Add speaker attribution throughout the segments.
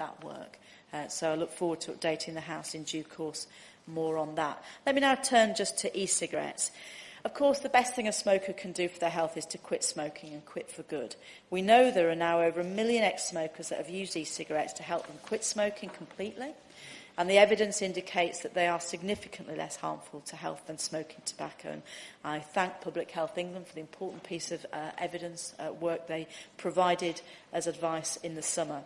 Speaker 1: that work. So I look forward to updating the House in due course more on that. Let me now turn just to e-cigarettes. Of course, the best thing a smoker can do for their health is to quit smoking and quit for good. We know there are now over 1 million ex-smokers that have used e-cigarettes to help them quit smoking completely, and the evidence indicates that they are significantly less harmful to health than smoking tobacco. And I thank Public Health England for the important piece of evidence work they provided as advice in the summer.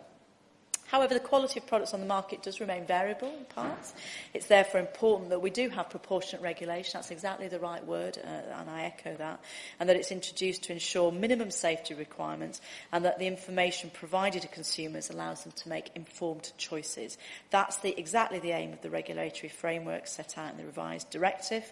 Speaker 1: However, the quality of products on the market does remain variable in parts. It's therefore important that we do have proportionate regulation. That's exactly the right word, and I echo that, and that it's introduced to ensure minimum safety requirements and that the information provided to consumers allows them to make informed choices. That's exactly the aim of the regulatory framework set out in the revised directive.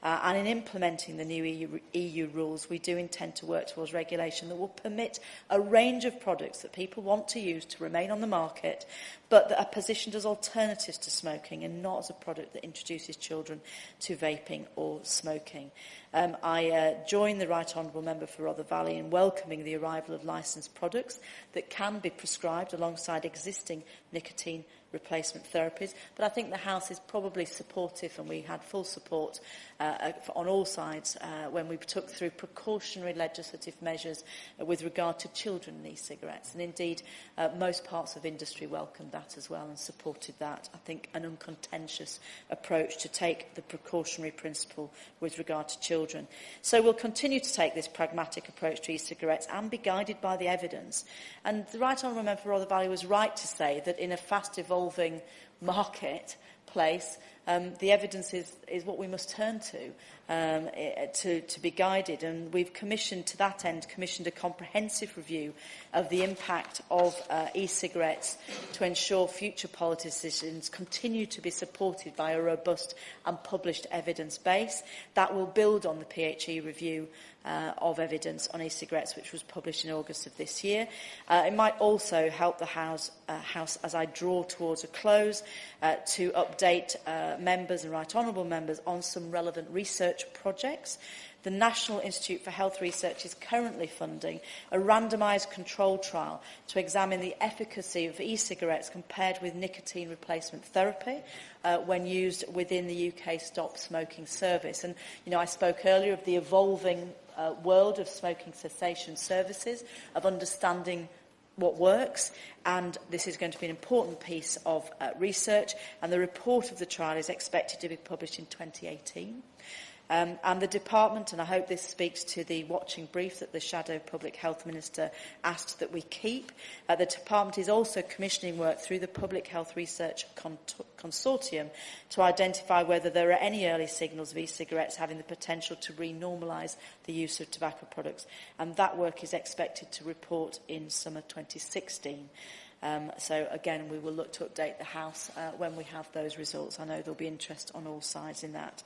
Speaker 1: And in implementing the new EU rules, we do intend to work towards regulation that will permit a range of products that people want to use to remain on the market, but that are positioned as alternatives to smoking and not as a product that introduces children to vaping or smoking. I join the Right Honourable Member for Rother Valley in welcoming the arrival of licensed products that can be prescribed alongside existing nicotine replacement therapies, but I think the House is probably supportive, and we had full support on all sides when we took through precautionary legislative measures with regard to children and e-cigarettes, and indeed most parts of industry welcomed that as well and supported that. I think an uncontentious approach to take the precautionary principle with regard to children. So we'll continue to take this pragmatic approach to e-cigarettes and be guided by the evidence. And the Right Honourable Member for Rother Valley was right to say that in a fast evolving marketplace, the evidence is what we must turn to be guided. And we've to that end, commissioned a comprehensive review of the impact of e-cigarettes to ensure future policy decisions continue to be supported by a robust and published evidence base. That will build on the PHE review of evidence on e-cigarettes, which was published in August of this year. It might also help the House, as I draw towards a close, to update members and Right Honourable members on some relevant research projects. The National Institute for Health Research is currently funding a randomised controlled trial to examine the efficacy of e-cigarettes compared with nicotine replacement therapy when used within the UK Stop Smoking Service. And, I spoke earlier of the evolving world of smoking cessation services, of understanding what works, and this is going to be an important piece of research, and the report of the trial is expected to be published in 2018. And the Department, and I hope this speaks to the watching brief that the Shadow Public Health Minister asked that we keep, the Department is also commissioning work through the Public Health Research Consortium to identify whether there are any early signals of e-cigarettes having the potential to re-normalise the use of tobacco products. And that work is expected to report in summer 2016. So again, we will look to update the House when we have those results. I know there will be interest on all sides in that.